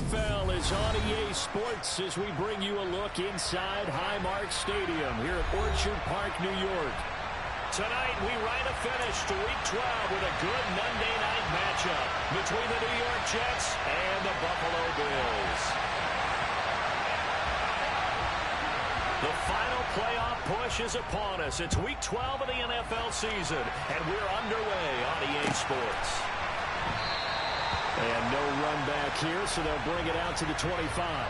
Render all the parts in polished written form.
NFL is on EA Sports as we bring you a look inside Highmark Stadium here at Orchard Park, New York. Tonight, we write a finish to Week 12 with a good Monday night matchup between the New York Jets and the Buffalo Bills. The final playoff push is upon us. It's Week 12 of the NFL season, and we're underway on EA Sports. And no run back here, so they'll bring it out to the 25.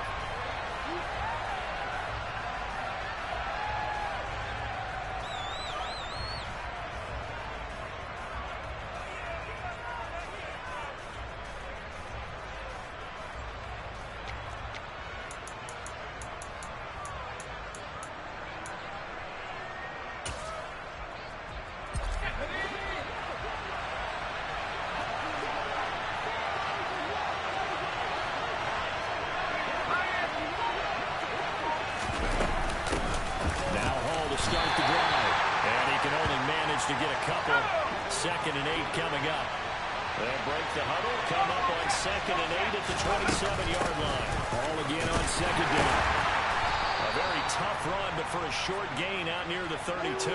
To get a couple. 2nd and 8 coming up. They'll break the huddle, come up on 2nd and 8 at the 27-yard line. Ball again on 2nd down. A very tough run, but for a short gain out near the 32.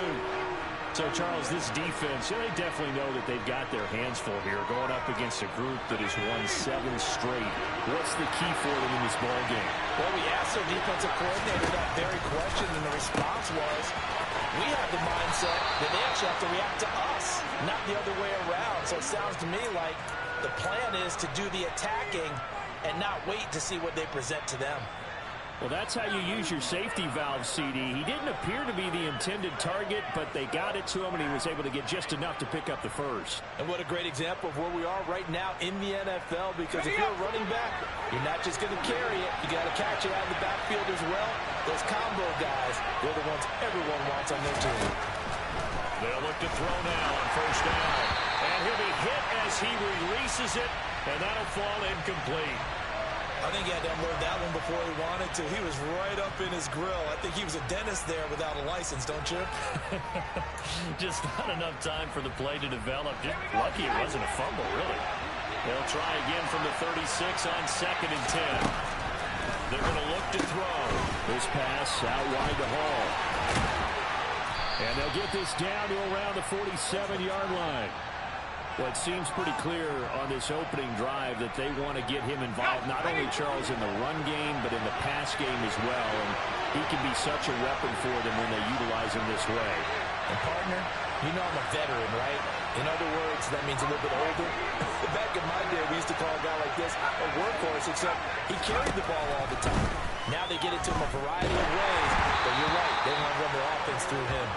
So, Charles, this defense, they definitely know that they've got their hands full here, going up against a group that has won 7 straight. What's the key for them in this ball game? Well, we asked their defensive coordinator that very question, and the response was, we have the mindset that they actually have to react to us, not the other way around. So it sounds to me like the plan is to do the attacking and not wait to see what they present to them. Well, that's how you use your safety valve, CD. He didn't appear to be the intended target, but they got it to him, and he was able to get just enough to pick up the first. And what a great example of where we are right now in the NFL, because if you're a running back, you're not just going to carry it. You got to catch it out of the backfield as well. Those combo guys, they're the ones everyone wants on their team. They'll look to throw now on 1st down. And he'll be hit as he releases it, and that'll fall incomplete. I think he had to unload that one before he wanted to. He was right up in his grill. I think he was a dentist there without a license, don't you? Just not enough time for the play to develop. Just lucky it wasn't a fumble, really. They'll try again from the 36 on 2nd and 10. They're going to look to throw. This pass out wide to Hall. And they'll get this down to around the 47-yard line. Well, it seems pretty clear on this opening drive that they want to get him involved, not only, Charles, in the run game, but in the pass game as well. And he can be such a weapon for them when they utilize him this way. And, partner, you know I'm a veteran, right? In other words, that means a little bit older. Back in my day, we used to call a guy like this a workhorse, except he carried the ball all the time. Now they get it to him a variety of ways, but you're right, they want to run their offense through him.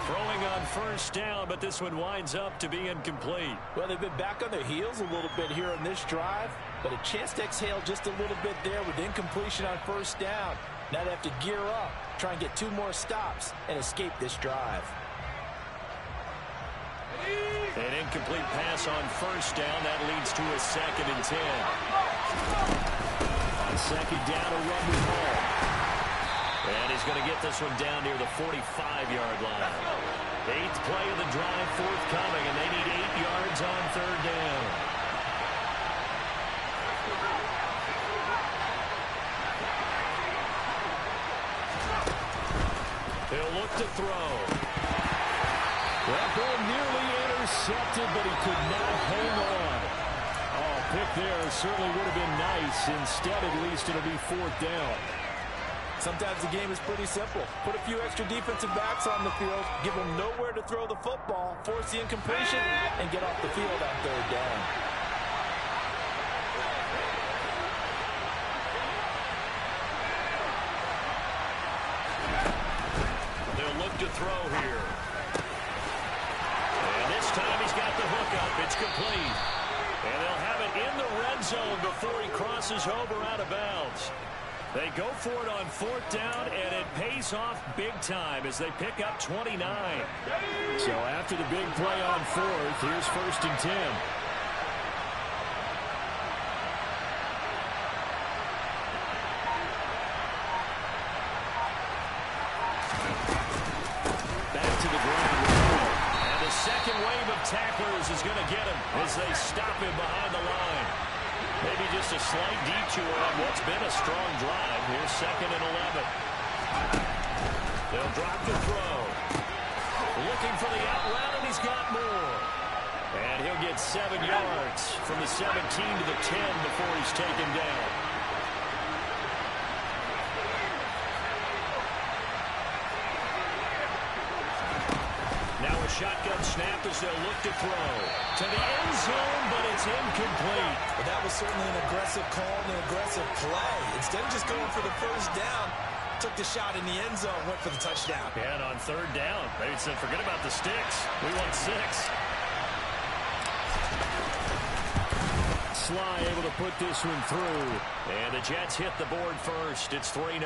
Throwing on 1st down, but this one winds up to be incomplete. Well, they've been back on their heels a little bit here on this drive, but a chance to exhale just a little bit there with incompletion on 1st down. Now they have to gear up, try and get 2 more stops, and escape this drive. An incomplete pass on 1st down. That leads to a 2nd and 10. On 2nd down, a run with Hall. And he's going to get this one down near the 45-yard line. 8th play of the drive forthcoming, and they need 8 yards on 3rd down. He'll look to throw. That ball nearly intercepted, but he could not hang on. Oh, pick there certainly would have been nice. Instead, at least, it'll be 4th down. Sometimes the game is pretty simple. Put a few extra defensive backs on the field, give them nowhere to throw the football, force the incompletion, and get off the field on 3rd down. They'll look to throw here. And this time he's got the hook up. It's complete. And they'll have it in the red zone before he crosses over out of bounds. They go for it on 4th down, and it pays off big time as they pick up 29. So after the big play on 4th, here's 1st and 10. Back to the ground. And the second wave of tacklers is going to get him as they stop him behind the line. Maybe just a slight detour on what's been a strong drive. Here's 2nd and 11. They'll drop the throw. Looking for the out route, and he's got more. And he'll get 7 yards from the 17 to the 10 before he's taken down. Now a shotgun snap as they'll look to throw. To the end zone, but it's incomplete. But that was certainly an aggressive call and an aggressive play. Instead of just going for the first down, took the shot in the end zone, went for the touchdown. And on 3rd down, they said, forget about the sticks. We want 6. Sly able to put this one through. And the Jets hit the board first. It's 3-0.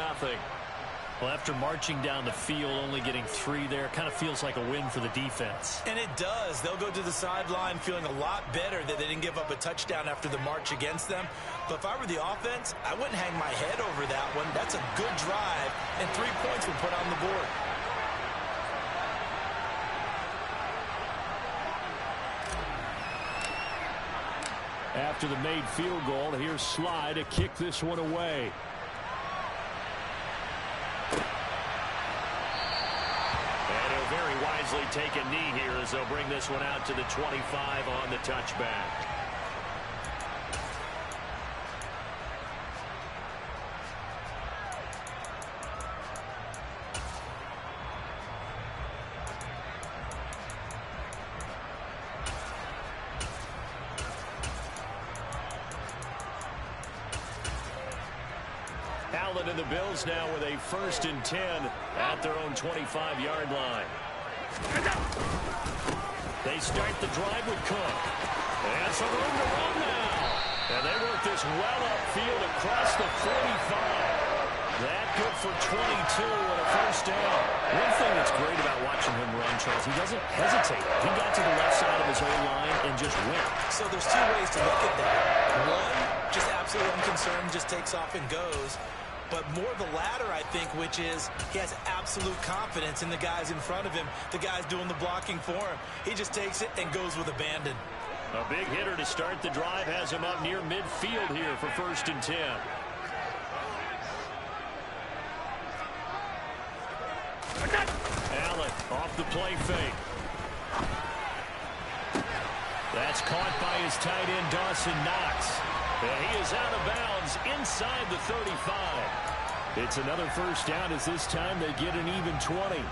Well, after marching down the field, only getting 3 there, kind of feels like a win for the defense. And it does. They'll go to the sideline feeling a lot better that they didn't give up a touchdown after the march against them. But if I were the offense, I wouldn't hang my head over that one. That's a good drive, and 3 points were put on the board. After the made field goal, here's Sly to kick this one away. And he'll very wisely take a knee here as they'll bring this one out to the 25 on the touchback. Allen and the Bills now with a 1st and 10 at their own 25-yard line. They start the drive with Cook. And some room to run now. And they work this well upfield across the 45. That good for 22 and a 1st down. One thing that's great about watching him run, Charles, he doesn't hesitate. He got to the left side of his own line and just went. So there's 2 ways to look at that. One, just absolutely unconcerned, just takes off and goes. But more the latter, I think, which is he has absolute confidence in the guys in front of him, the guys doing the blocking for him. He just takes it and goes with abandon. A big hitter to start the drive has him up near midfield here for 1st and 10. Allen off the play fake. That's caught by his tight end, Dawson Knox. And he is out of bounds inside the 35. It's another 1st down as this time they get an even 20.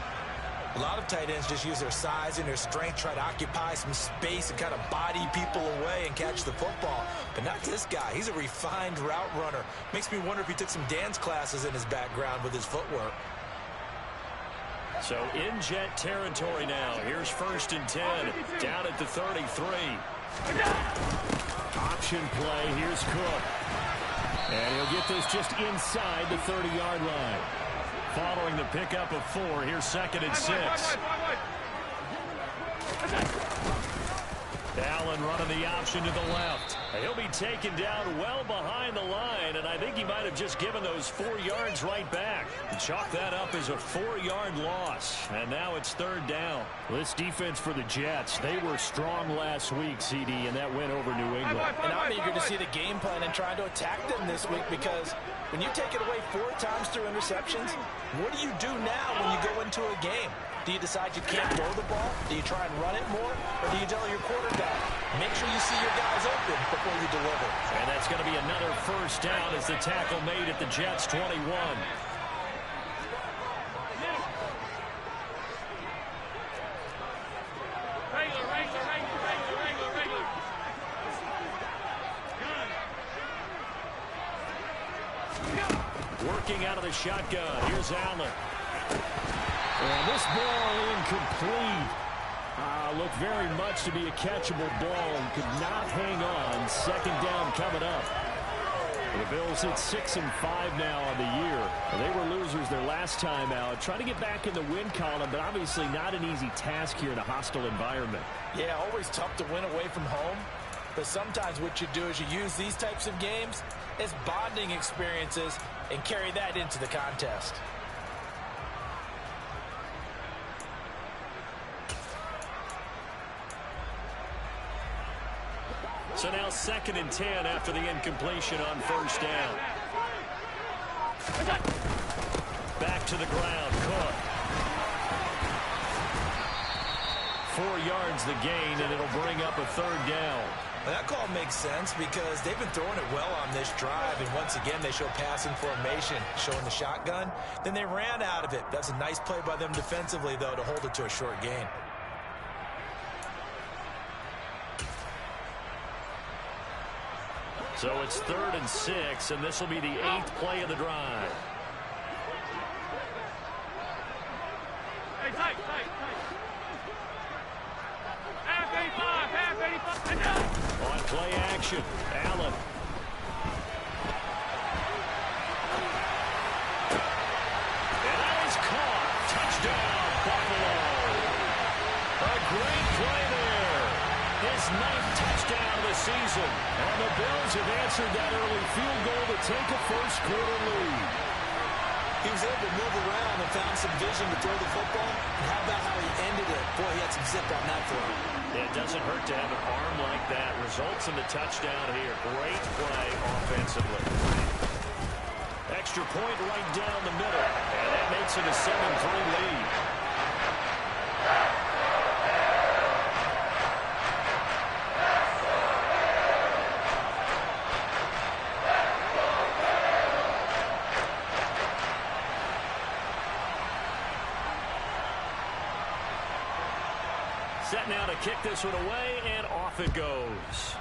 A lot of tight ends just use their size and their strength, try to occupy some space and kind of body people away and catch the football. But not this guy. He's a refined route runner. Makes me wonder if he took some dance classes in his background with his footwork. So in Jet territory now. Here's 1st and 10 down at the 33. Option play. Here's Cook. And he'll get this just inside the 30-yard line. Following the pickup of 4, here's 2nd and 6. Allen running the option to the left. He'll be taken down well behind the line, and I think he might have just given those 4 yards right back. Chalk that up as a 4-yard loss, and now it's 3rd down. This defense for the Jets, they were strong last week, CD, and that went over New England. And I'm eager to see the game plan and trying to attack them this week, because when you take it away 4 times through interceptions, what do you do now when you go into a game? Do you decide you can't throw the ball? Do you try and run it more? Or do you tell your quarterback, make sure you see your guys open before you deliver? And that's going to be another 1st down as the tackle made at the Jets' 21. Working out of the shotgun. Here's Allen. And this ball incomplete. Looked very much to be a catchable ball and could not hang on. 2nd down coming up. The Bills hit 6-5 now on the year. They were losers their last time out. Trying to get back in the win column, but obviously not an easy task here in a hostile environment. Yeah, always tough to win away from home. But sometimes what you do is you use these types of games as bonding experiences and carry that into the contest. So now 2nd and 10 after the incompletion on first down. Back to the ground, Cook. 4 yards the gain, and it'll bring up a 3rd down. Well, that call makes sense because they've been throwing it well on this drive, and once again they show passing formation, showing the shotgun. Then they ran out of it. That's a nice play by them defensively, though, to hold it to a short gain. So it's 3rd and 6, and this will be the 8th play of the drive. On play action, Allen. And that is caught. Touchdown, Buffalo. A great play there. His 9th touchdown of the season. And the Bills have answered that early field goal to take a first-quarter lead. He was able to move around and found some vision to throw the football. And how about how he ended it? Boy, he had some zip on that throw. It doesn't hurt to have an arm like that. Results in the touchdown here. Great play offensively. Extra point right down the middle. And that makes it a 7-3 lead. Set now to kick this one away, and off it goes.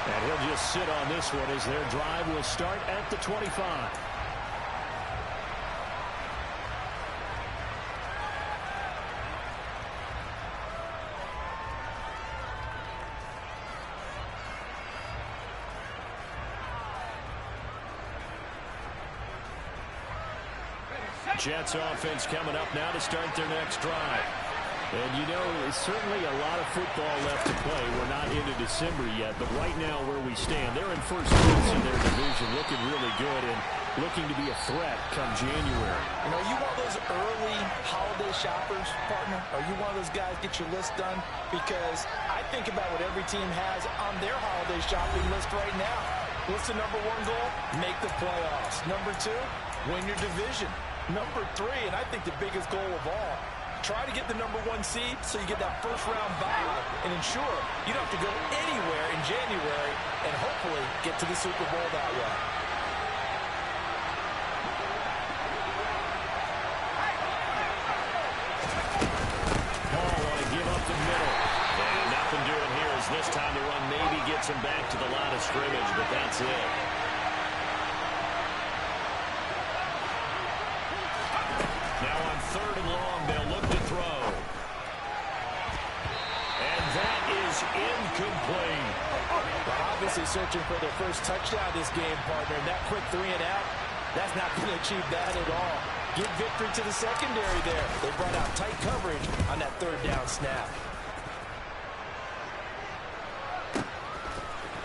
And he'll just sit on this one as their drive will start at the 25. Jets offense coming up now to start their next drive. And, you know, it's certainly a lot of football left to play. We're not into December yet, but right now where we stand, they're in first place in their division, looking really good and looking to be a threat come January. You know, you one of those early holiday shoppers, partner? Are you one of those guys get your list done? Because I think about what every team has on their holiday shopping list right now. What's the number 1 goal? Make the playoffs. Number 2, win your division. Number 3, and I think the biggest goal of all, try to get the number 1 seed so you get that first-round bye and ensure you don't have to go anywhere in January and hopefully get to the Super Bowl that way. Paul want to give up the middle. And nothing doing here as this time the run maybe gets him back to the line of scrimmage, but that's it. Now on 3rd and long, they'll look to throw. And that is incomplete. Well, obviously searching for their first touchdown this game, partner. And that quick 3 and out, that's not going to achieve that at all. Give victory to the secondary there. They brought out tight coverage on that 3rd down snap.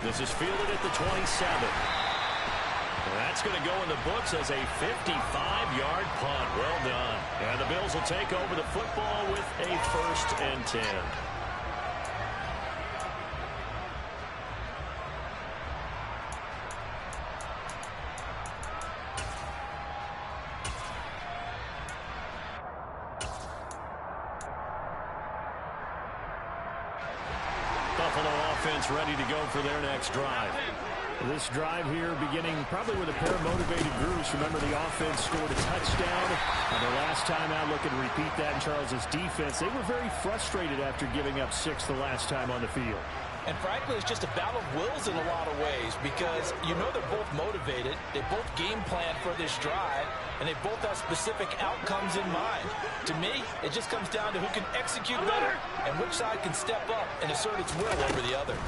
This is fielded at the 27. That's going to go in the books as a 55-yard punt. Well done. And the Bills will take over the football with a 1st and 10. Buffalo offense ready to go for their next drive. This drive here beginning probably with a pair of motivated groups. Remember, the offense scored a touchdown on their last time out. Looking to repeat that in Charles's defense. They were very frustrated after giving up 6 the last time on the field. And frankly, it's just a battle of wills in a lot of ways because you know they're both motivated. They both game plan for this drive, and they both have specific outcomes in mind. To me, it just comes down to who can execute better and which side can step up and assert its will over the other.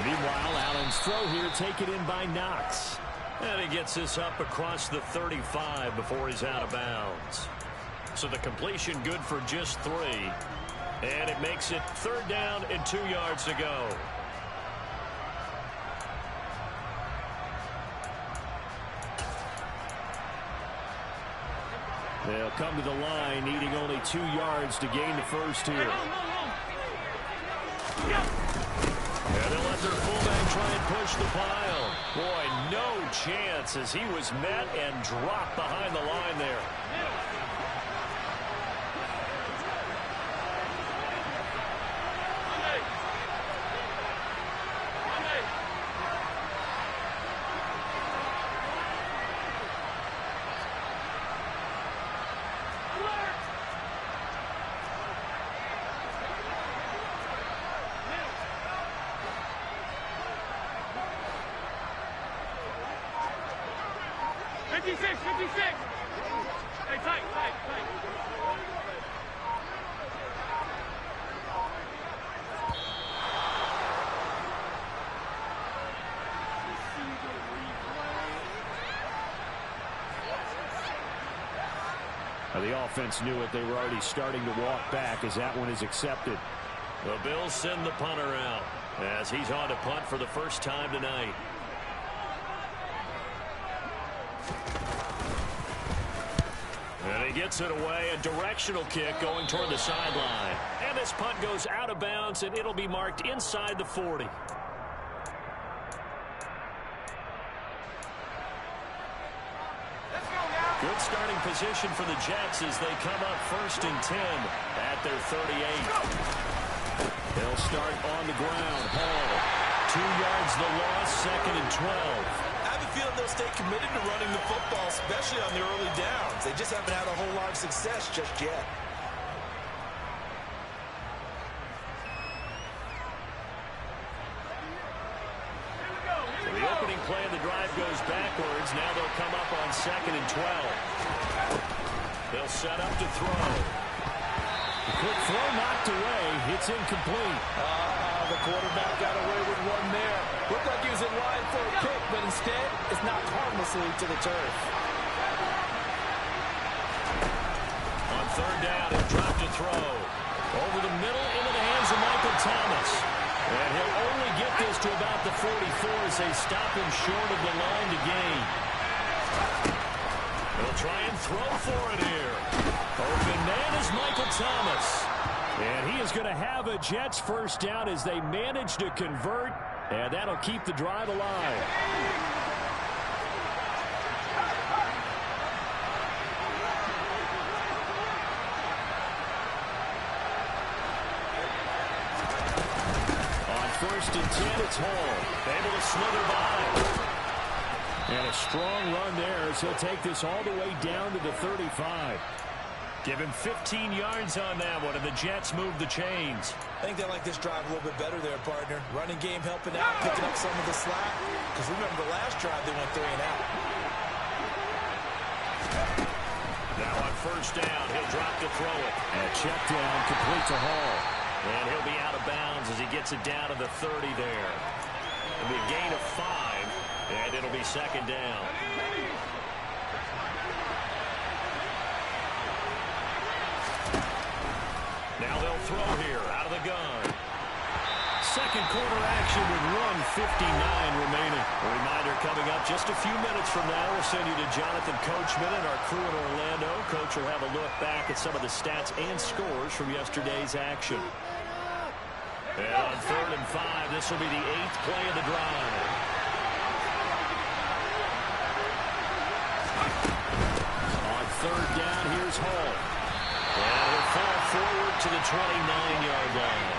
Meanwhile, Allen's throw here taken in by Knox. And he gets this up across the 35 before he's out of bounds. So the completion good for just 3. And it makes it 3rd down and 2 yards to go. They'll come to the line, needing only 2 yards to gain the first here. And they'll let their fullback try and push the pile. Boy, no chance as he was met and dropped behind the line there. Hey, tight. The offense knew it. They were already starting to walk back as that one is accepted. The Bills send the punter out as he's on to punt for the first time tonight. And he gets it away. A directional kick going toward the sideline. And this punt goes out of bounds, and it'll be marked inside the 40. Good starting position for the Jets as they come up 1st and 10 at their 38. They'll start on the ground. Hall, 2 yards the loss, 2nd and 12. I have a feeling they'll stay committed to running the football, especially on the early downs. They just haven't had a whole lot of success just yet. So the opening play of the drive goes backwards. Now they'll come up on 2nd and 12. They'll set up to throw. The quick throw knocked away. It's incomplete. The quarterback got away with one there. Looked like he was in line for a pick, but instead it's knocked harmlessly to the turf. On 3rd down, he'll drop to throw. Over the middle, into the hands of Michael Thomas. And he'll only get this to about the 44 as they stop him short of the line to gain. He'll try and throw for it here. Open man is Michael Thomas. And he is going to have a Jets first down as they manage to convert. And that'll keep the drive alive. On 1st and 10, it's Hall. Able to slither by. And a strong run there as he'll take this all the way down to the 35. Give him 15 yards on that one, and the Jets move the chains. I think they like this drive a little bit better there, partner. Running game helping out, picking up some of the slack. Because remember, the last drive they went 3 and out. Now on 1st down, he'll drop to throw it. And a check down, complete to Hall. And he'll be out of bounds as he gets it down to the 30 there. It'll be a gain of 5, and it'll be 2nd down. Now they'll throw here out of the gun. 2nd quarter action with 1:59 remaining. A reminder coming up just a few minutes from now. We'll send you to Jonathan Coachman and our crew in Orlando. Coach will have a look back at some of the stats and scores from yesterday's action. And on 3rd and 5, this will be the 8th play of the drive. On 3rd down, here's Hall. And he'll fall forward to the 29-yard line.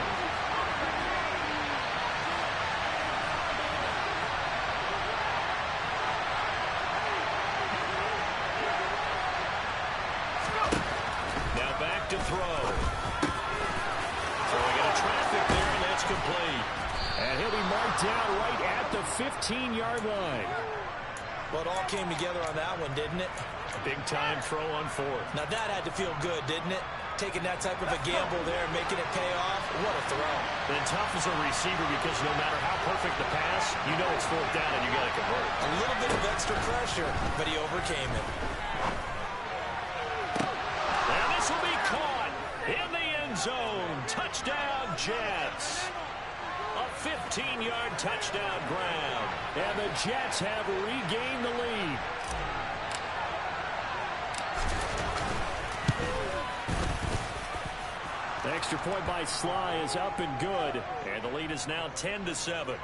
Now back to throw. Throwing into traffic there, and that's complete. And he'll be marked down right at the 15-yard line. Well, it all came together on that one, didn't it? Big-time throw on 4th. Now that had to feel good, didn't it? Taking that type of a gamble there, making it pay off. What a throw. And tough as a receiver because no matter how perfect the pass, you know it's 4th down and you got to convert. A little bit of extra pressure, but he overcame it. And this will be caught in the end zone. Touchdown, Jets. A 15-yard touchdown grab. And the Jets have regained the lead. extra point by Sly is up and good. And the lead is now 10-7.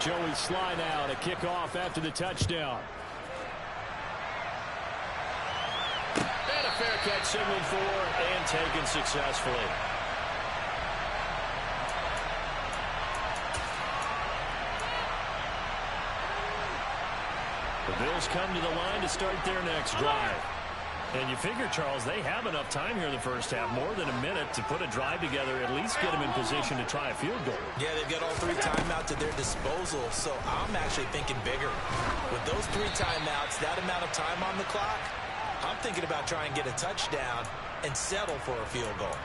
Joey Sly now to kick off after the touchdown. And a fair catch signaled for and taken successfully. The Bills come to the line to start their next drive. And you figure, Charles, they have enough time here in the first half, more than a minute, to put a drive together, at least get them in position to try a field goal. Yeah, they've got all 3 timeouts at their disposal, so I'm actually thinking bigger. With those 3 timeouts, that amount of time on the clock, I'm thinking about trying to get a touchdown and settle for a field goal.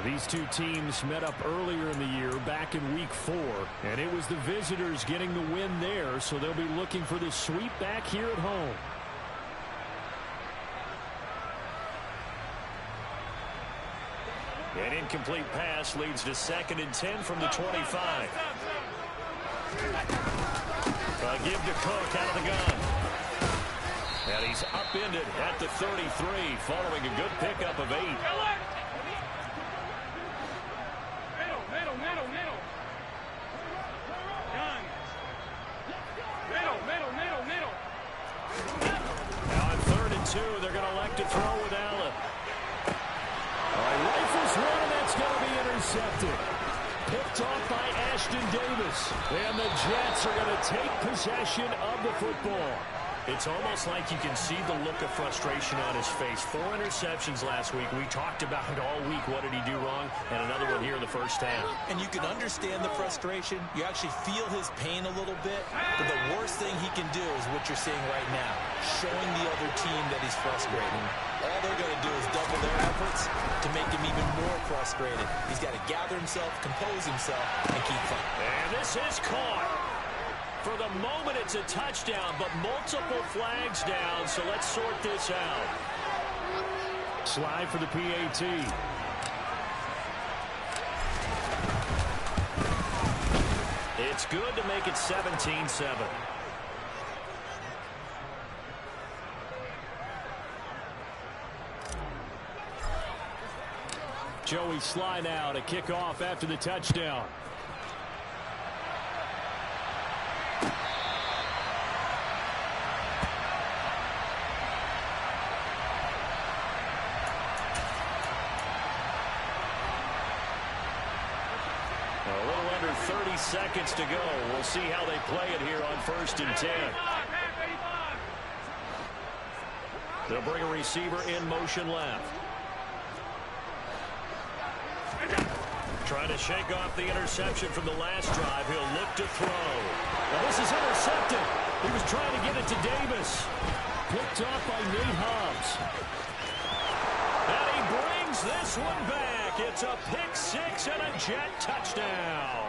These two teams met up earlier in the year, back in week 4, and it was the visitors getting the win there, so they'll be looking for the sweep back here at home. An incomplete pass leads to 2nd and 10 from the 25. Give to Cook out of the gun. And he's upended at the 33 following a good pickup of 8. Now on 3rd and 2, they're going to elect to throw with Allen. Rifles one, and that's going to be intercepted. Picked off by Ashton Davis. And the Jets are going to take possession of the football. It's almost like you can see the look of frustration on his face. 4 interceptions last week. We talked about it all week. What did he do wrong? And another one here in the first half. And you can understand the frustration. You actually feel his pain a little bit. But the worst thing he can do is what you're seeing right now, showing the other team that he's frustrated. All they're going to do is double their efforts to make him even more frustrated. He's got to gather himself, compose himself, and keep fighting. And this is caught. For the moment, it's a touchdown, but multiple flags down, so let's sort this out. Slide for the PAT. It's good to make it 17-7. Joey Sly now to kick off after the touchdown. A little under 30 seconds to go. We'll see how they play it here on 1st and 10. They'll bring a receiver in motion left. Trying to shake off the interception from the last drive. He'll look to throw. Now this is intercepted. He was trying to get it to Davis. Picked off by Nate Hobbs. And he brings this one back. It's a pick 6 and a Jet touchdown.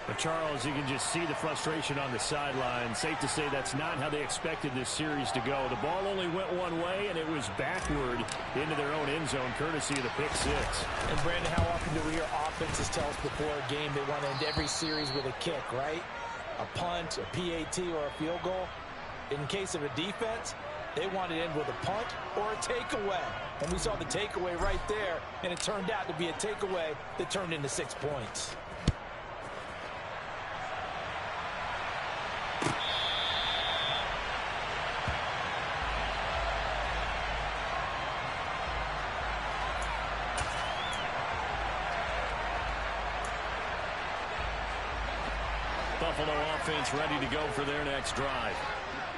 But Charles, you can just see the frustration on the sideline. Safe to say that's not how they expected this series to go. The ball only went one way, and it was backward into their own end zone, courtesy of the pick 6. And, Brandon, how often do we hear offenses tell us before a game they want to end every series with a kick, right? A punt, a PAT, or a field goal. In case of a defense, they want to end with a punt or a takeaway. And we saw the takeaway right there, and it turned out to be a takeaway that turned into 6 points. Buffalo offense ready to go for their next drive.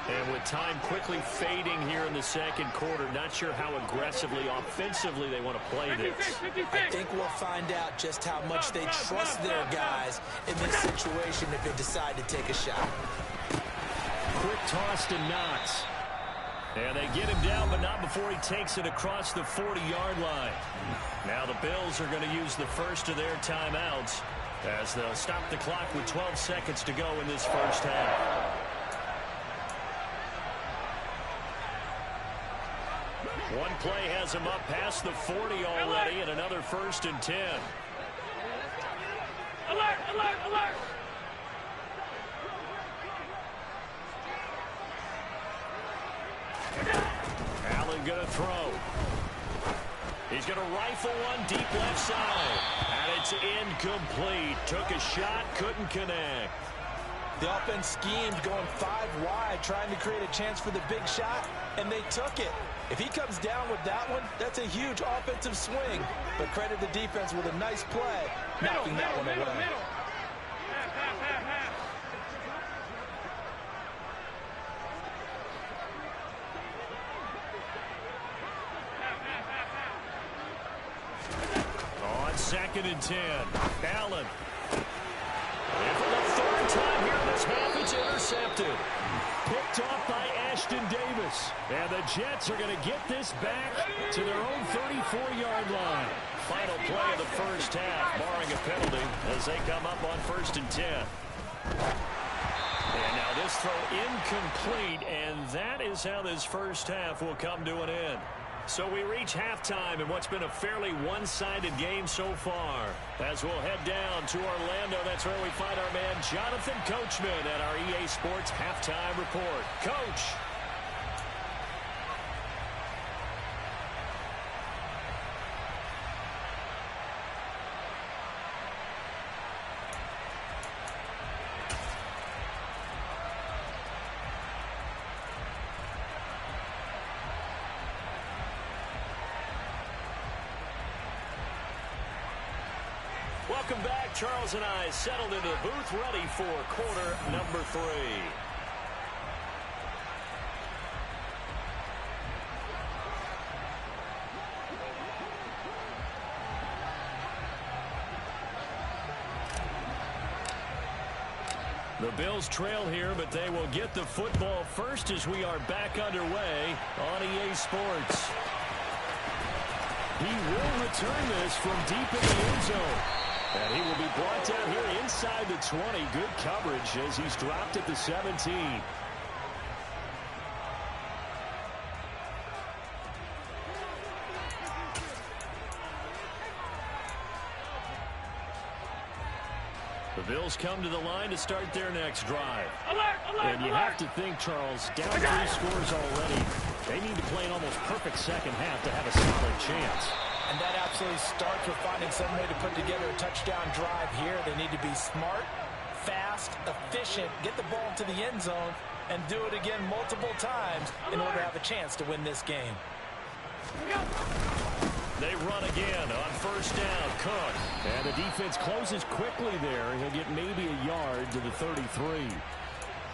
And with time quickly fading here in the second quarter, not sure how aggressively, offensively they want to play this. I think we'll find out just how much they trust their guys in this situation if they decide to take a shot. Quick toss to Knox. And they get him down, but not before he takes it across the 40-yard line. Now the Bills are going to use the first of their timeouts as they'll stop the clock with 12 seconds to go in this first half. One play has him up past the 40 already, and another 1st and 10. Alert, alert, alert! going to throw. He's going to rifle one deep left side. And it's incomplete. Took a shot, couldn't connect. The offense schemed going 5 wide, trying to create a chance for the big shot, and they took it. If he comes down with that one, that's a huge offensive swing. But credit the defense with a nice play, knocking that one away. On 2nd and 10, Allen. And for the 3rd time here in this half, it's intercepted. Picked off by Ashton Davis. And the Jets are going to get this back to their own 34-yard line. Final play of the first half, barring a penalty, as they come up on 1st and 10. And now this throw incomplete, and that is how this first half will come to an end. So we reach halftime in what's been a fairly one-sided game so far. As we'll head down to Orlando, that's where we find our man Jonathan Coachman at our EA Sports Halftime Report. Coach. Welcome back. Charles and I settled into the booth, ready for quarter number 3. The Bills trail here, but they will get the football first as we are back underway on EA Sports. He will return this from deep in the end zone. And he will be brought down here inside the 20. Good coverage as he's dropped at the 17. The Bills come to the line to start their next drive. And you have to think, Charles, down 3 scores already. They need to play an almost perfect second half to have a solid chance. And that absolutely starts with finding some way to put together a touchdown drive here. They need to be smart, fast, efficient, get the ball to the end zone, and do it again multiple times in order to have a chance to win this game. They run again on first down. Cook. And the defense closes quickly there. He'll get maybe a yard to the 33.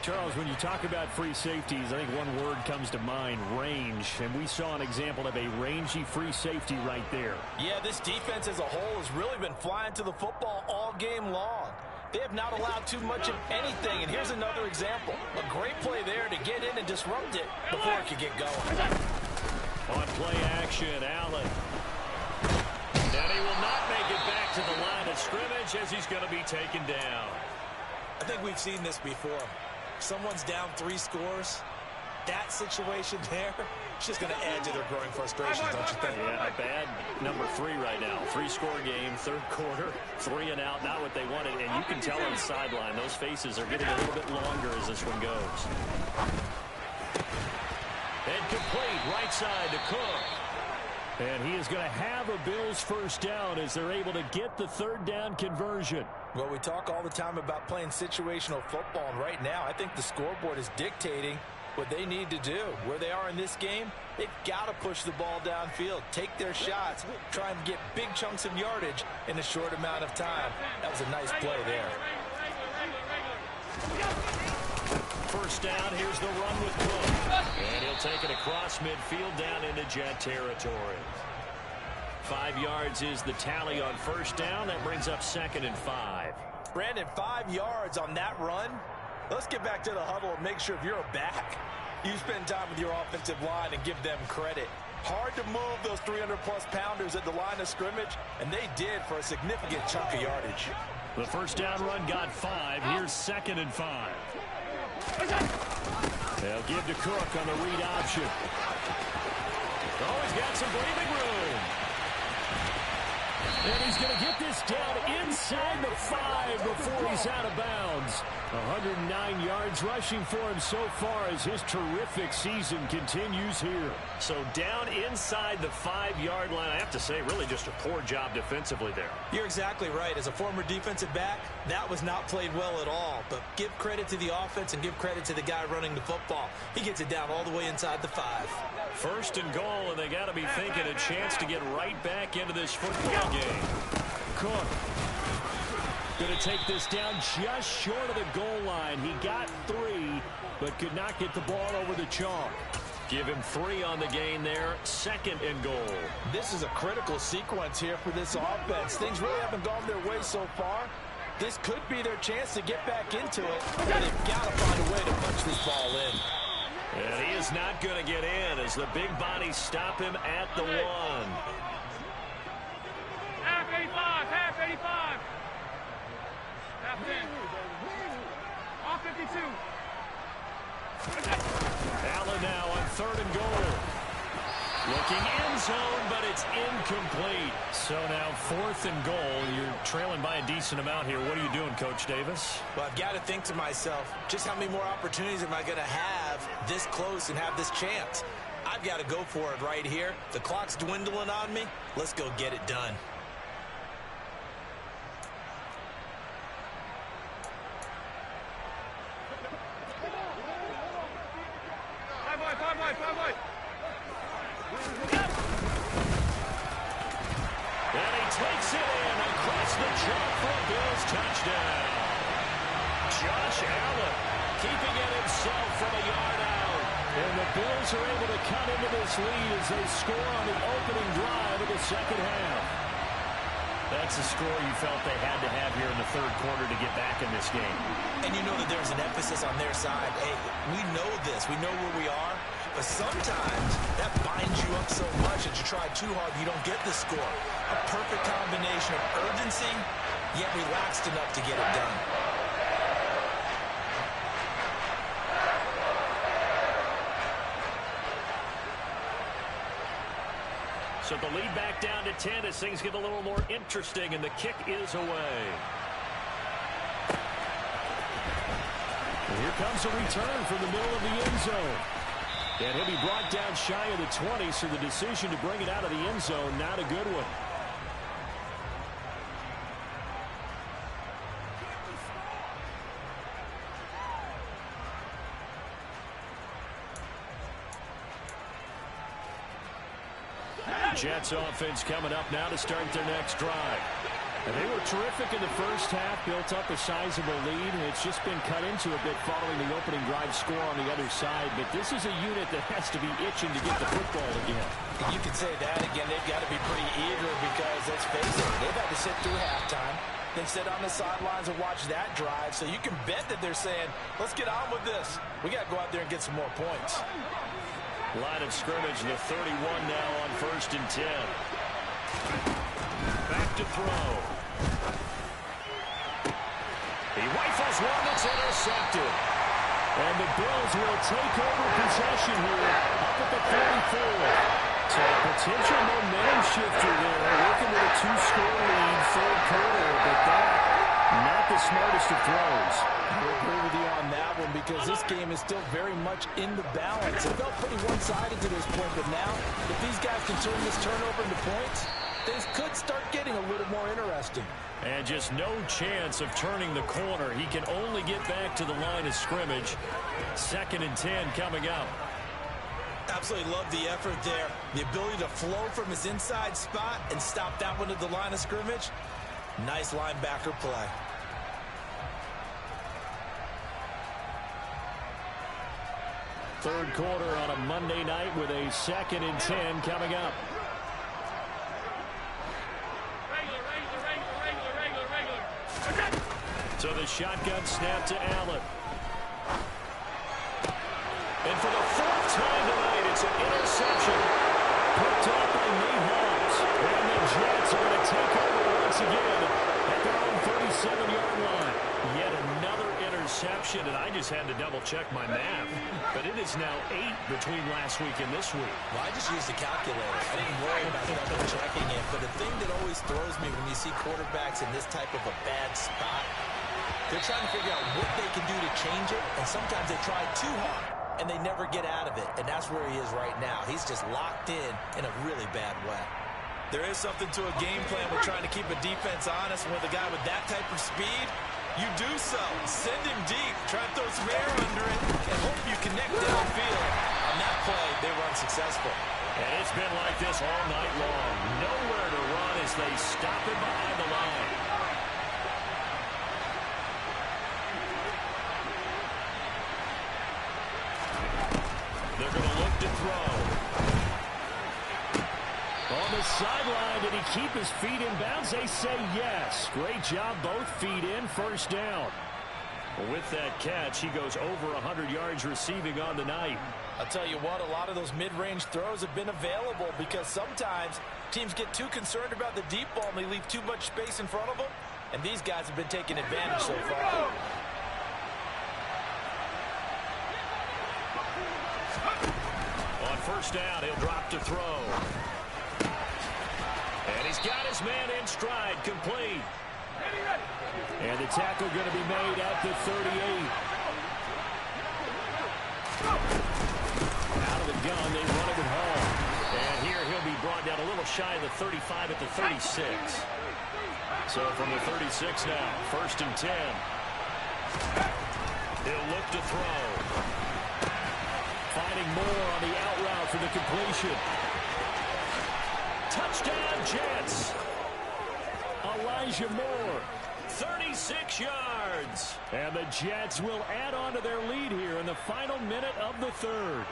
Charles, when you talk about free safeties, I think one word comes to mind, range. And we saw an example of a rangy free safety right there. Yeah, this defense as a whole has really been flying to the football all game long. They have not allowed too much of anything. And here's another example. A great play there to get in and disrupt it before it could get going. On play action, Allen. And he will not make it back to the line of scrimmage as he's going to be taken down. I think we've seen this before. Someone's down 3 scores. That situation there, it's just going to add to their growing frustrations, don't you think? Yeah, a bad number 3 right now. 3-score game, 3rd quarter, 3 and out, not what they wanted. And you can tell on the sideline, those faces are getting a little bit longer as this one goes. And complete, right side to Cook. And he is going to have a Bills first down as they're able to get the 3rd down conversion. Well, we talk all the time about playing situational football, and right now I think the scoreboard is dictating what they need to do. Where they are in this game, they've got to push the ball downfield, take their shots, try and get big chunks of yardage in a short amount of time. That was a nice play there. First down, here's the run with Cook. And he'll take it across midfield down into Jet territory. 5 yards is the tally on first down. That brings up 2nd and 5. Brandon, 5 yards on that run. Let's get back to the huddle and make sure if you're a back, you spend time with your offensive line and give them credit. Hard to move those 300-plus pounders at the line of scrimmage, and they did for a significant chunk of yardage. The first down run got 5. Here's 2nd and 5. They'll give to Cook on the read option. Oh, he's got some breathing room. And he's going to get this this down inside the 5 before he's out of bounds. 109 yards rushing for him so far as his terrific season continues here. So down inside the 5-yard line. I have to say, really just a poor job defensively there. You're exactly right. As a former defensive back, that was not played well at all. But give credit to the offense and give credit to the guy running the football. He gets it down all the way inside the 5. First and goal, and they got to be thinking a chance to get right back into this football game. Cook going to take this down just short of the goal line. He got 3, but could not get the ball over the chalk. Give him 3 on the gain there. Second and goal. This is a critical sequence here for this offense. Things really haven't gone their way so far. This could be their chance to get back into it. But they've got to find a way to punch this ball in. And he is not going to get in as the big bodies stop him at the 1. Half 85, half 85. Half 10. Off 52. Allen now on 3rd and goal. Looking end zone, but it's incomplete. So now 4th and goal. You're trailing by a decent amount here. What are you doing, Coach Davis? Well, I've got to think to myself, just how many more opportunities am I going to have this close and have this chance? I've got to go for it right here. The clock's dwindling on me. Let's go get it done. And he takes it in across the chalk for a Bills touchdown. Josh Allen keeping it himself from a yard out. And the Bills are able to cut into this lead as they score on the opening drive of the second half. That's a score you felt they had to have here in the 3rd quarter to get back in this game. And you know that there's an emphasis on their side. Hey, we know this. We know where we are. But sometimes that binds you up so much that you try too hard, you don't get the score. A perfect combination of urgency, yet relaxed enough to get it done. So the lead back down to 10 as things get a little more interesting, and the kick is away. And here comes a return from the middle of the end zone. And he'll be brought down shy of the 20, so the decision to bring it out of the end zone, not a good one. Jets offense coming up now to start their next drive. And they were terrific in the first half, built up a sizable lead. It's just been cut into a bit following the opening drive score on the other side. But this is a unit that has to be itching to get the football again. You can say that again. They've got to be pretty eager because, let's face it, they've had to sit through halftime, then sit on the sidelines and watch that drive. So you can bet that they're saying, let's get on with this. We got to go out there and get some more points. Line of scrimmage, the 31 now on 1st and 10. Back to throw. He rifles one that's intercepted. And the Bills will take over possession here up at the 44. So a potential momentum shifter there. Working with a 2-score lead, 3rd quarter. But that, not the smartest of throws. I agree with you on that one because this game is still very much in the balance. It felt pretty one-sided to this point, but now if these guys can turn this turnover into points, things could start getting a little more interesting. And just no chance of turning the corner. He can only get back to the line of scrimmage. 2nd and 10 coming up. Absolutely love the effort there. The ability to flow from his inside spot and stop that one at the line of scrimmage. Nice linebacker play. Third quarter on a Monday night with a 2nd and 10 coming up. So the shotgun snap to Allen. And for the 4th time tonight, it's an interception. Picked up by Nate Hobbs. And the Jets are going to take over once again at their own 37-yard line. Yet another interception, and I just had to double-check my math. But it is now 8 between last week and this week. Well, I just used the calculator. I didn't worry about double-checking it. But the thing that always throws me when you see quarterbacks in this type of a bad spot, they're trying to figure out what they can do to change it, and sometimes they try too hard, and they never get out of it, and that's where he is right now. He's just locked in a really bad way. There is something to a game plan with trying to keep a defense honest. With a guy with that type of speed, you do so. Send him deep. Try and throw some air under it and hope you connect downfield. On that play, they were unsuccessful. And it's been like this all night long. Nowhere to run as they stop it behind the line. They're going to look to throw. On the sideline, did he keep his feet in bounds? They say yes. Great job, both feet in, first down. With that catch, he goes over 100 yards receiving on the night. I'll tell you what, a lot of those mid-range throws have been available because sometimes teams get too concerned about the deep ball and they leave too much space in front of them, and these guys have been taking advantage so far. On first down, he'll drop to throw. And he's got his man in stride, complete. And the tackle going to be made at the 38. Out of the gun, they run it at home. And here he'll be brought down a little shy of the 35 at the 36. So from the 36 now, first and 10. He'll look to throw. Finding more on the out route for the completion. Touchdown, Jets. Elijah Moore, 36 yards. And the Jets will add on to their lead here in the final minute of the third.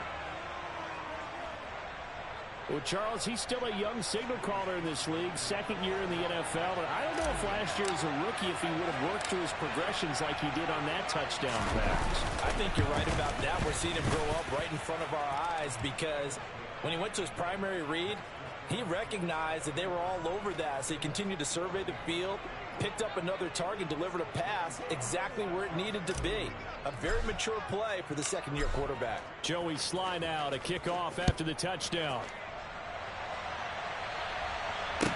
Well, Charles, he's still a young signal caller in this league, second year in the NFL. And I don't know if last year as a rookie, if he would have worked through his progressions like he did on that touchdown pass. I think you're right about that. We're seeing him grow up right in front of our eyes because when he went to his primary read, he recognized that they were all over that, so he continued to survey the field, picked up another target, delivered a pass exactly where it needed to be. A very mature play for the second-year quarterback. Joey Sly now to kick off after the touchdown. And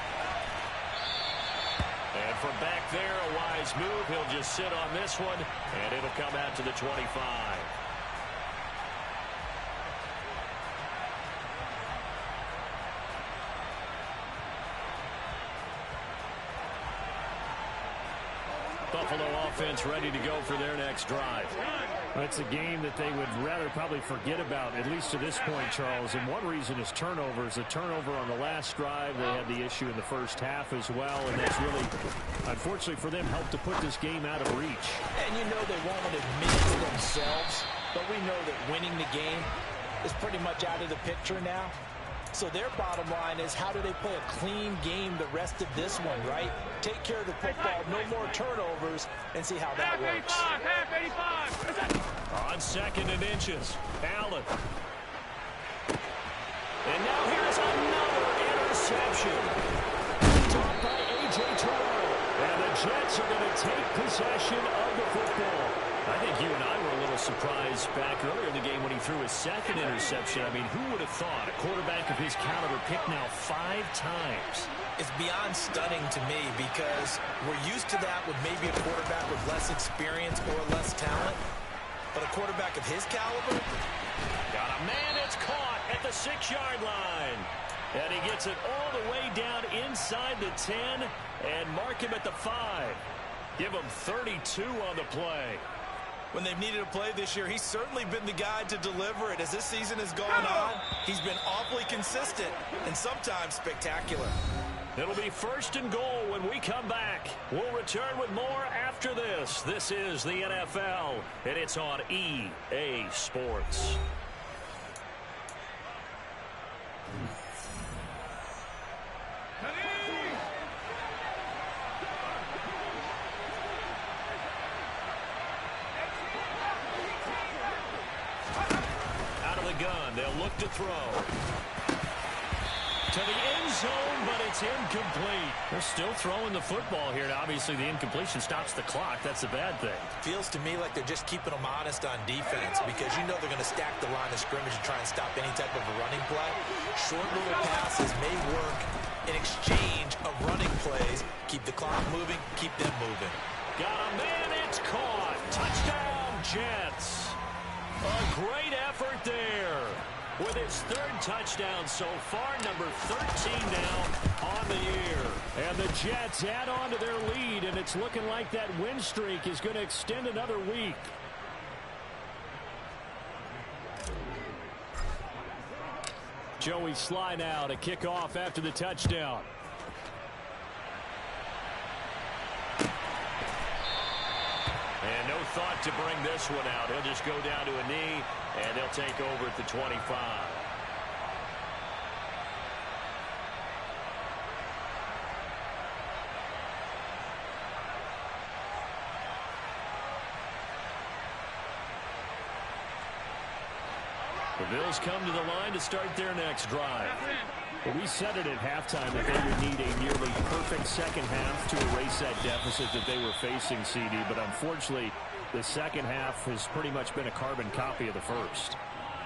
from back there, a wise move. He'll just sit on this one, and it'll come out to the 25. Buffalo offense ready to go for their next drive. That's a game that they would rather probably forget about, at least to this point, Charles. And one reason is turnovers. A turnover on the last drive. They had the issue in the first half as well. And that's really, unfortunately for them, helped to put this game out of reach. And you know they won't admit it to themselves, but we know that winning the game is pretty much out of the picture now. So their bottom line is, how do they play a clean game the rest of this one, right? Take care of the football, no more turnovers, and see how that works. Half 85. On second and inches, Allen. And now here's another interception. Caught by A.J. Terrell. And the Jets are going to take possession of the football. I think you and I were a little surprised back earlier in the game when he threw his second interception. I mean, who would have thought a quarterback of his caliber picked now 5 times? It's beyond stunning to me because we're used to that with maybe a quarterback with less experience or less talent. But a quarterback of his caliber? Got a man that's caught at the 6-yard line. And he gets it all the way down inside the 10 and mark him at the 5. Give him 32 on the play. When they've needed a play this year, he's certainly been the guy to deliver it. As this season has gone on, he's been awfully consistent and sometimes spectacular. It'll be first and goal when we come back. We'll return with more after this. This is the NFL, and it's on EA Sports. Out of the gun, they'll look to throw. To the end zone, but it's incomplete. They're still throwing the football here. Now, obviously, the incompletion stops the clock. That's a bad thing. Feels to me like they're just keeping them honest on defense because you know they're going to stack the line of scrimmage and try and stop any type of a running play. Short little passes may work in exchange plays, keep the clock moving, keep them moving. Got a man, it's caught. Touchdown, Jets. A great effort there. With his third touchdown so far, number 13 now on the year. And the Jets add on to their lead, and it's looking like that win streak is going to extend another week. Joey Sly now to kick off after the touchdown. And no thought to bring this one out. He'll just go down to a knee, and they'll take over at the 25. The Bills come to the line to start their next drive. Well, we said it at halftime that they would need a nearly perfect second half to erase that deficit that they were facing, CD. But unfortunately, the second half has pretty much been a carbon copy of the first.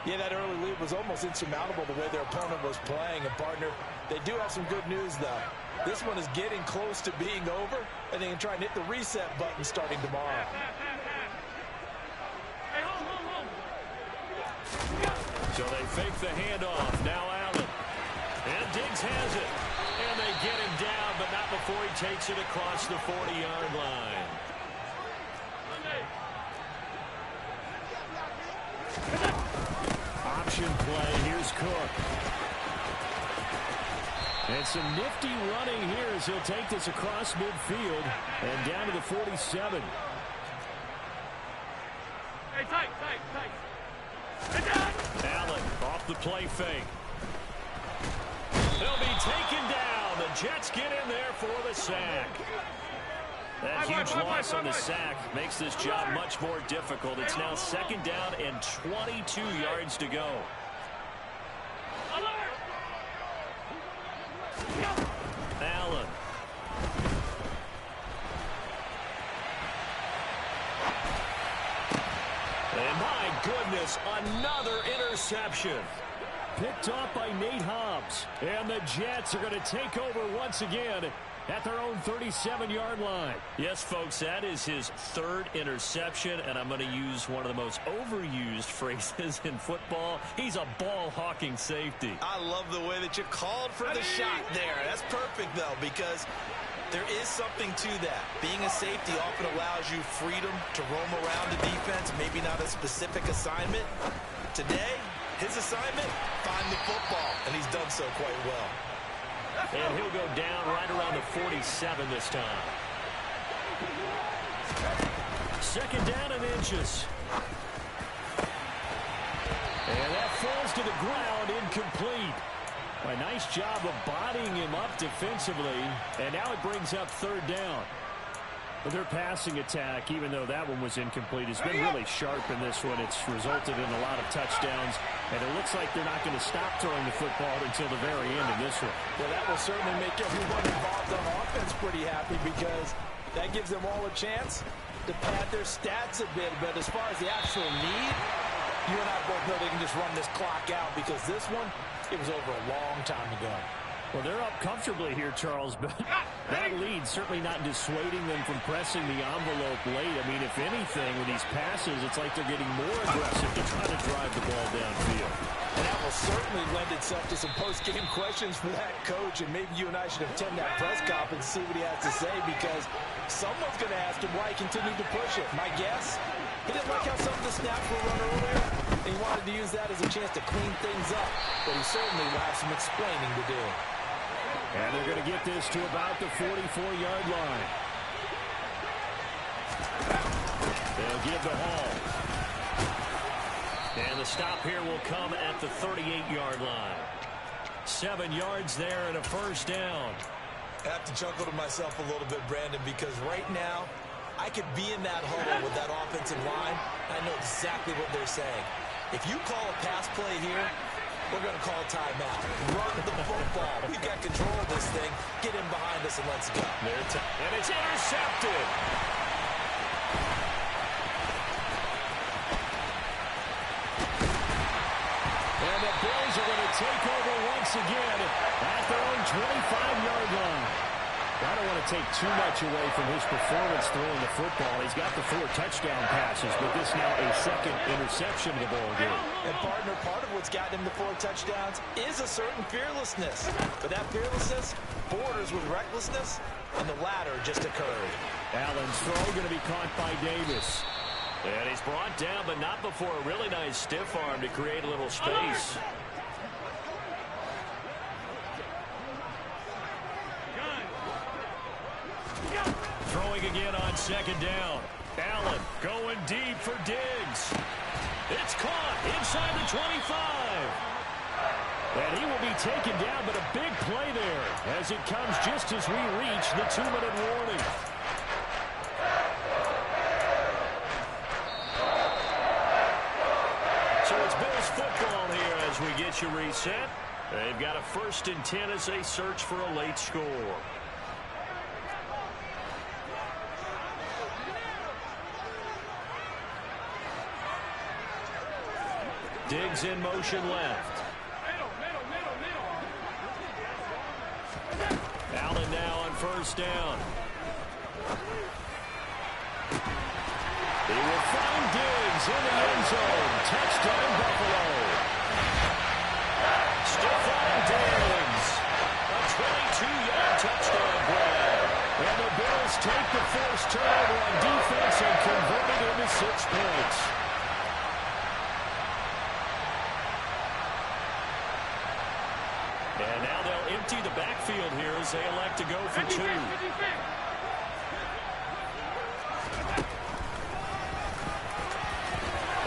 Yeah, that early lead was almost insurmountable the way their opponent was playing. And, partner, they do have some good news, though. This one is getting close to being over, and they can try and hit the reset button starting tomorrow. So they fake the handoff. Now Allen. And Diggs has it. And they get him down, but not before he takes it across the 40-yard line. Option play. Here's Cook. And some nifty running here as he'll take this across midfield and down to the 47. Hey, tight. Allen off the play fake. He'll be taken down. The Jets get in there for the sack. That huge loss on the sack makes this job much more difficult. It's now second down and 22 yards to go. Allen. And my goodness, another interception. Picked off by Nate Hobbs. And the Jets are going to take over once again at their own 37-yard line. Yes, folks, that is his third interception, and I'm going to use one of the most overused phrases in football. He's a ball-hawking safety. I love the way that you called for the shot there. That's perfect, though, because there is something to that. Being a safety often allows you freedom to roam around the defense, maybe not a specific assignment. Today, his assignment, find the football, and he's done so quite well. And he'll go down right around the 47 this time. Second down and inches. And that falls to the ground, incomplete. A nice job of bodying him up defensively. And now it brings up third down. But their passing attack, even though that one was incomplete, has been really sharp in this one. It's resulted in a lot of touchdowns. And it looks like they're not going to stop throwing the football until the very end of this one. Well, that will certainly make everyone involved on offense pretty happy because that gives them all a chance to pad their stats a bit. But as far as the actual need, you and I both know they can just run this clock out because this one, it was over a long time ago. Well, they're up comfortably here, Charles, but that lead certainly not dissuading them from pressing the envelope late. I mean, if anything, with these passes, it's like they're getting more aggressive to try to drive the ball downfield. And that will certainly lend itself to some post-game questions for that coach, and maybe you and I should attend that press conference and see what he has to say, because someone's going to ask him why he continued to push it. My guess, he didn't like how some of the snaps were run earlier, and he wanted to use that as a chance to clean things up, but he certainly will have some explaining to do. And they're going to get this to about the 44-yard line. They'll give the Hall. And the stop here will come at the 38-yard line. 7 yards there and a first down. I have to chuckle to myself a little bit, Brandon, because right now I could be in that huddle with that offensive line. I know exactly what they're saying. If you call a pass play here, we're going to call a timeout. Run the football. We've got control of this thing. Get in behind us and let's go. And it's intercepted. And the Bills are going to take over once again at their own 25-yard line. That take too much away from his performance throwing the football. He's got the 4 touchdown passes, but this now a second interception of the ball game. And partner, part of what's gotten him the 4 touchdowns is a certain fearlessness. But that fearlessness borders with recklessness, and the latter just occurred. Allen's throw going to be caught by Davis. And he's brought down, but not before a really nice stiff arm to create a little space. Throwing again on second down. Allen going deep for Diggs. It's caught inside the 25. And he will be taken down, but a big play there as it comes just as we reach the 2-minute warning. So it's Bills football here as we get you reset. They've got a 1st and 10 as they search for a late score. Diggs in motion left. Allen now on 1st down. He will find Diggs in the end zone. Touchdown, Buffalo. Stephon Diggs. A 22-yard touchdown grab. And the Bills take the first turnover on defense and convert it into 6 points. And now they'll empty the backfield here as they elect to go for 2.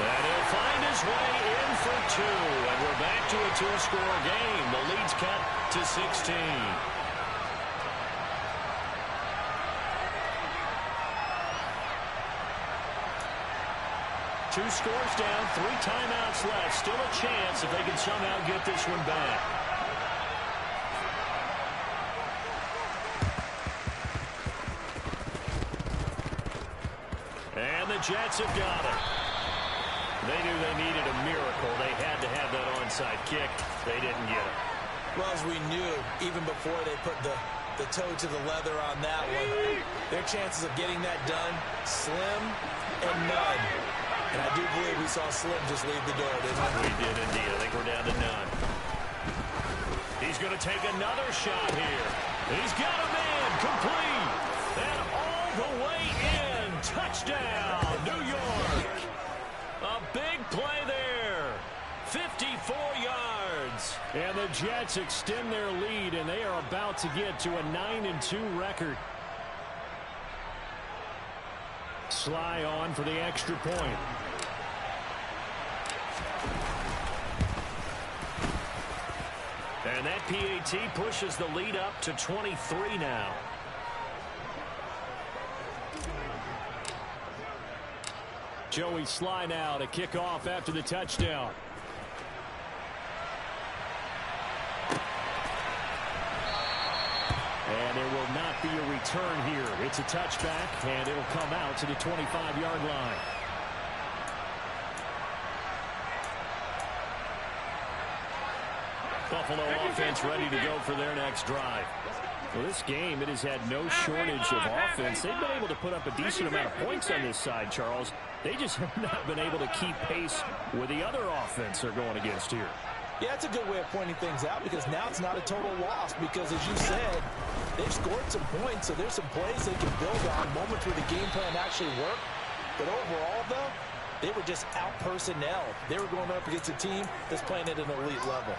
And he'll find his way in for 2. And we're back to a 2-score game. The lead's cut to 16. Two scores down, 3 timeouts left. Still a chance if they can somehow get this one back. And the Jets have got it. They knew they needed a miracle. They had to have that onside kick. They didn't get it. Well, as we knew, even before they put the toe to the leather on that one, their chances of getting that done, slim and none. And I do believe we saw Slim just leave the door, didn't we? We did indeed. I think we're down to none. He's going to take another shot here. He's got a man complete. And all the way in. Touchdown, New York. A big play there. 54 yards. And the Jets extend their lead, and they are about to get to a 9-2 record. Sly on for the extra point. And that PAT pushes the lead up to 23 now. Joey Sly now to kick off after the touchdown. And there will not be a return here. It's a touchback, and it'll come out to the 25-yard line. Buffalo offense ready to go for their next drive. Well, this game, it has had no shortage of offense. They've been able to put up a decent amount of points on this side, Charles. They just have not been able to keep pace with the other offense they're going against here. Yeah, it's a good way of pointing things out because now it's not a total loss because, as you said, they've scored some points, so there's some plays they can build on, moments where the game plan actually worked. But overall, though, they were just out-personnel. They were going up against a team that's playing at an elite level.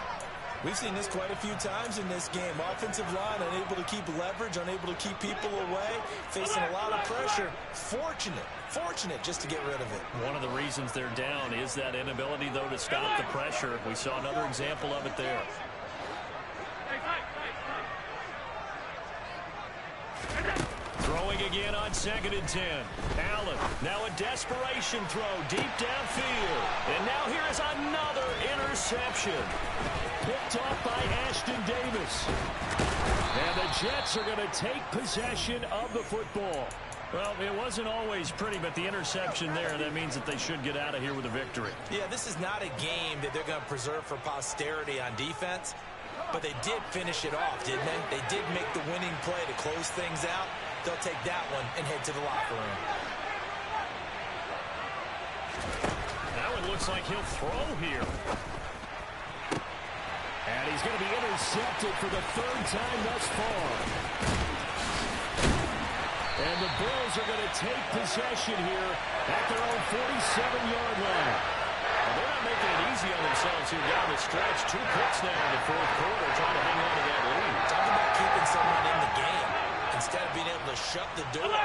We've seen this quite a few times in this game. Offensive line unable to keep leverage, unable to keep people away, facing a lot of pressure. Fortunate just to get rid of it. One of the reasons they're down is that inability, though, to stop the pressure. We saw another example of it there. Throwing again on 2nd and 10. Allen, now a desperation throw deep downfield. And now here is another interception. Picked off by Ashton Davis. And the Jets are going to take possession of the football. Well, it wasn't always pretty, but the interception there, that means that they should get out of here with a victory. Yeah, this is not a game that they're going to preserve for posterity on defense. But they did finish it off, didn't they? They did make the winning play to close things out, they'll take that one and head to the locker room. Now it looks like he'll throw here. And he's going to be intercepted for the third time thus far. And the Bills are going to take possession here at their own 47-yard line. Well, they're not making it easy on themselves here down the stretch. 2 picks now in the fourth quarter trying to hang on to that lead. Talk about keeping someone in the game. Instead of being able to shut the door,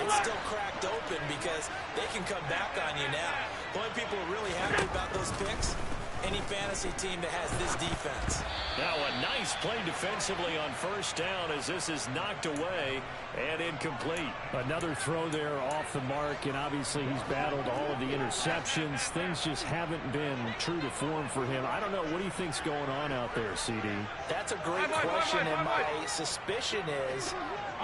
it's still cracked open because they can come back on you now. The only people who are really happy about those picks, any fantasy team that has this defense. Now a nice play defensively on first down as this is knocked away and incomplete. Another throw there off the mark, and obviously he's battled all of the interceptions. Things just haven't been true to form for him. I don't know. What do you think's going on out there, CD? That's a great question, and my suspicion is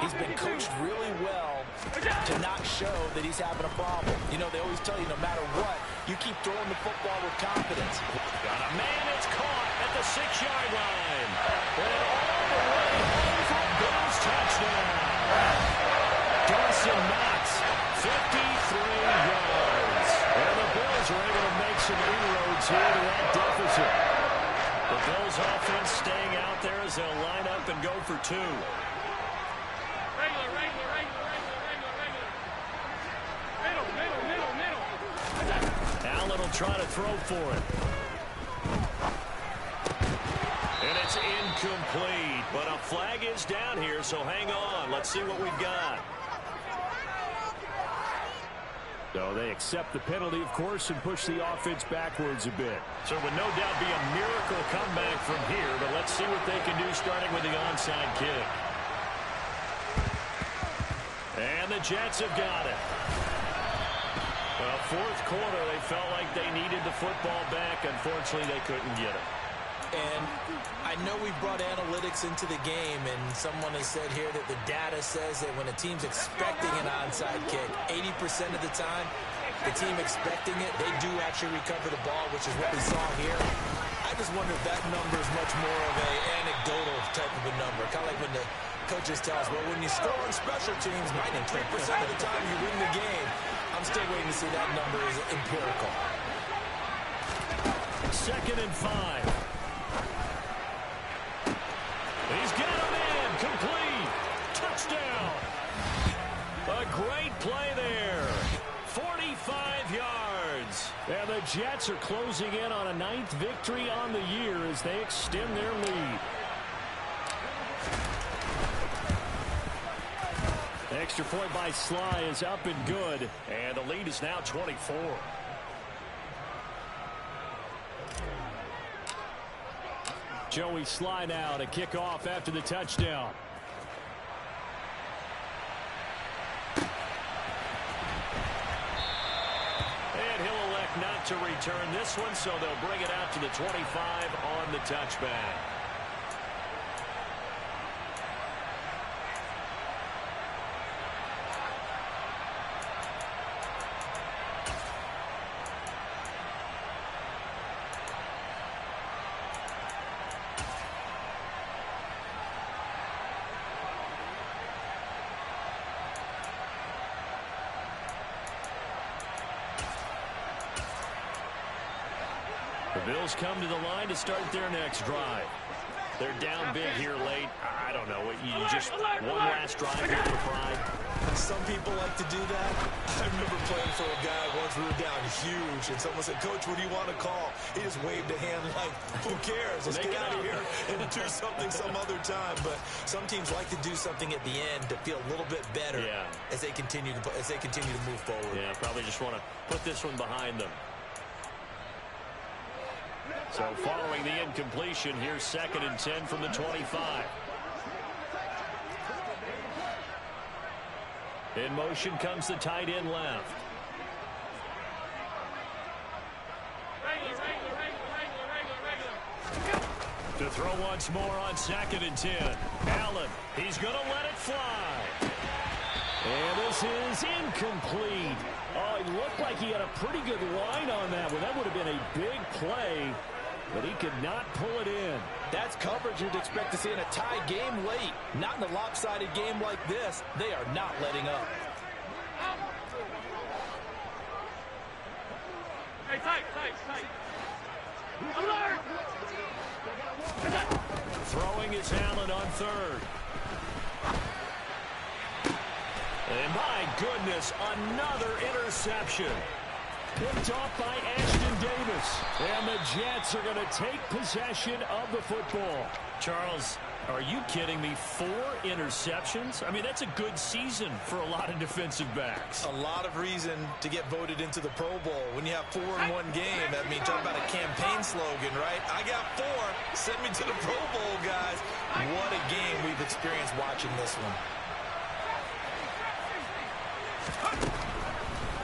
he's been coached really well to not show that he's having a problem. You know, they always tell you no matter what, you keep throwing the football with confidence. Got a man, it's caught at the 6-yard line. And all the way home for Bills touchdown. Dawson Knox, 53 yards. And the Bills are able to make some inroads here to that deficit. The Bills offense staying out there as they'll line up and go for 2. Allen will try to throw for it. And it's incomplete, but a flag is down here, so hang on. Let's see what we've got. So they accept the penalty, of course, and push the offense backwards a bit. So it would no doubt be a miracle comeback from here, but let's see what they can do starting with the onside kick. And the Jets have got it. Well, fourth quarter, they felt like they needed the football back. Unfortunately, they couldn't get it. And I know we brought analytics into the game, and someone has said here that the data says that when a team's expecting an onside kick, 80% of the time, the team expecting it, they do actually recover the ball, which is what we saw here. I just wonder if that number is much more of an anecdotal type of a number. Kind of like when the coaches tell us, well, when you score on special teams, 93% of the time you win the game. I'm still waiting to see that number is empirical. 2nd and 5. He's got a man, complete, touchdown. A great play there, 45 yards. And the Jets are closing in on a 9th victory on the year as they extend their lead. Extra point by Sly is up and good. And the lead is now 24. Joey Sly now to kick off after the touchdown. And he'll elect not to return this one, so they'll bring it out to the 25 on the touchback. The Bills come to the line to start their next drive. They're down big here late. I don't know. You just one last drive here for pride. Some people like to do that. I remember playing for a guy once. We were down huge, and someone said, "Coach, what do you want to call?" He just waved a hand like, "Who cares? Let's get out of here and do something some other time." But some teams like to do something at the end to feel a little bit better as they continue to move forward. Yeah, probably just want to put this one behind them. So following the incompletion, here's 2nd and 10 from the 25. In motion comes the tight end left. To throw once more on 2nd and 10. Allen, he's going to let it fly. And this is incomplete. Oh, it looked like he had a pretty good line on that one. That would have been a big play. but he could not pull it in. That's coverage you'd expect to see in a tie game late. Not in a lopsided game like this. They are not letting up. Hey, tight. Alert! Throwing is Allen on third. And my goodness, another interception. Picked off by Ashton Davis. And the Jets are going to take possession of the football. Charles, are you kidding me? 4 interceptions? I mean, that's a good season for a lot of defensive backs. A lot of reason to get voted into the Pro Bowl. When you have 4 in one game, that means talk about a campaign slogan, right? I got 4. Send me to the Pro Bowl, guys. What a game we've experienced watching this one.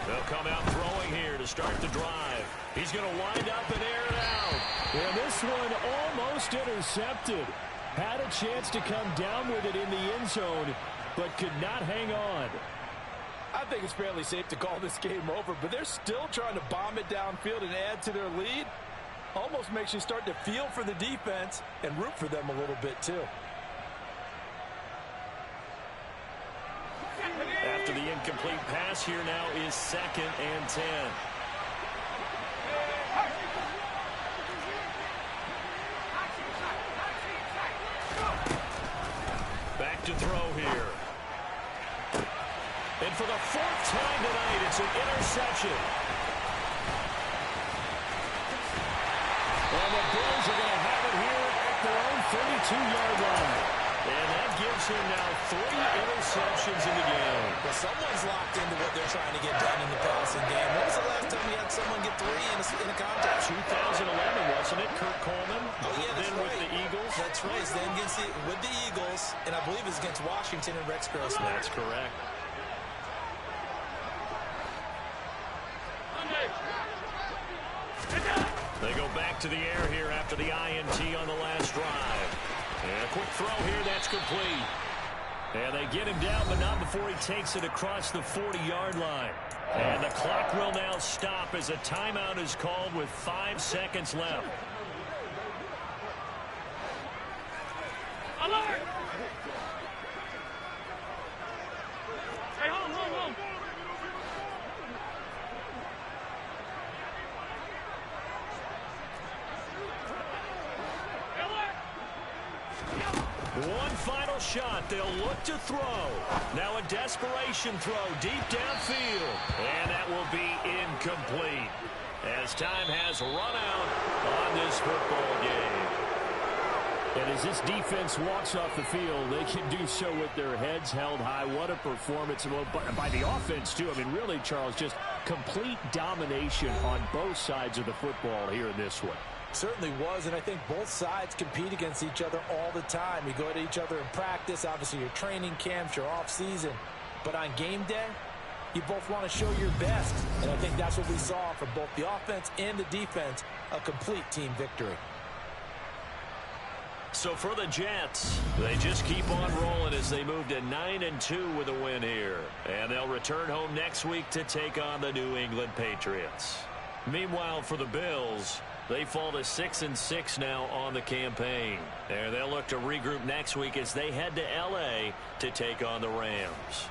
They'll come out throwing here to start the drive. He's going to wind up and air it out. And this one almost intercepted. Had a chance to come down with it in the end zone, but could not hang on. I think it's fairly safe to call this game over, but they're still trying to bomb it downfield and add to their lead. Almost makes you start to feel for the defense and root for them a little bit too. After the incomplete pass, here now is 2nd and 10. Back to throw here. And for the 4th time tonight, it's an interception. And the Bills are going to have it here at their own 32-yard line. And that gives him now 3 interceptions in the game. Well, someone's locked into what they're trying to get done in the passing game. When was the last time you had someone get 3 in a contest? 2011, wasn't it? Kurt Coleman. Oh, yeah, that's then right. With the Eagles. That's right. Then with the Eagles, and I believe it's against Washington and Rex Grossman. That's correct. They go back to the air here after the INT on the last drive. And a quick throw here, that's complete. And they get him down, but not before he takes it across the 40-yard line. And the clock will now stop as a timeout is called with 5 seconds left. Alert! Hey, hold. One final shot. They'll look to throw. Now a desperation throw deep downfield. And that will be incomplete as time has run out on this football game. And as this defense walks off the field, they can do so with their heads held high. What a performance by the offense, too. I mean, really, Charles, just complete domination on both sides of the football here in this one. Certainly was, and I think both sides compete against each other all the time. You go to each other in practice, obviously your training camps, your off-season. But on game day, you both want to show your best. And I think that's what we saw from both the offense and the defense, a complete team victory. So for the Jets, they just keep on rolling as they move to 9-2 with a win here. And they'll return home next week to take on the New England Patriots. Meanwhile, for the Bills, they fall to 6-6 now on the campaign. And they'll look to regroup next week as they head to L.A. to take on the Rams.